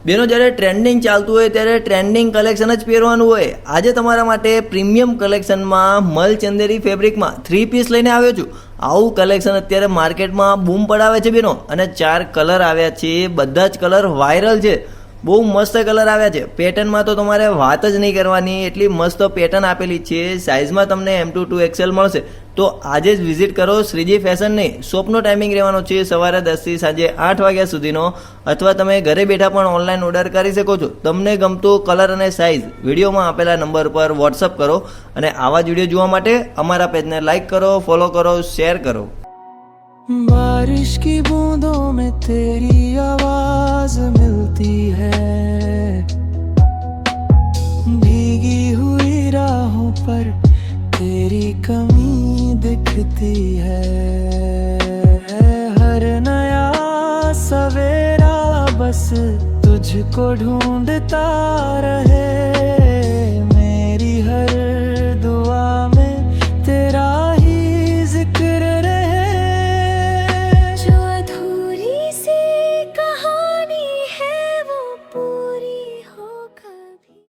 બેનો જ્યારે ટ્રેન્ડિંગ ચાલતું હોય ત્યારે ટ્રેન્ડિંગ કલેક્શન જ પહેરવાનું હોય। આજે તમારા માટે પ્રીમિયમ કલેક્શનમાં મલ ચંદેરી ફેબ્રિકમાં 3 પીસ લઈને આવ્યો છું। આવું કલેક્શન અત્યારે માર્કેટમાં બૂમ પડાવે છે બેનો, અને 4 કલર આવ્યા છે, બધા જ કલર વાયરલ છે। બહુ મસ્ત કલર આવ્યા છે। પેટર્નમાં તો તમારે વાત જ નહીં કરવાની, એટલી મસ્ત પેટર્ન આપેલી છે। સાઇઝમાં તમને M2 2XL મળશે। તો આજે જ વિઝિટ કરો શ્રીજી ફેશનની। શોપનો ટાઈમિંગ રહેવાનો છે સવારે 10 થી સાંજે 8 વાગ્યા સુધીનો, અથવા તમે ઘરે બેઠા પણ ઓનલાઈન ઓર્ડર કરી શકો છો। તમને ગમતું કલર અને સાઇઝ વિડીયોમાં આપેલા નંબર પર વોટ્સઅપ કરો, અને આવા જ વિડીયો જોવા માટે અમારા પેજને લાઇક કરો, ફોલો કરો, શેર કરો। बारिश की बूंदों में तेरी आवाज मिलती है, भीगी हुई राहों पर तेरी कमी दिखती है। हर नया सवेरा बस तुझको ढूंढता रहे,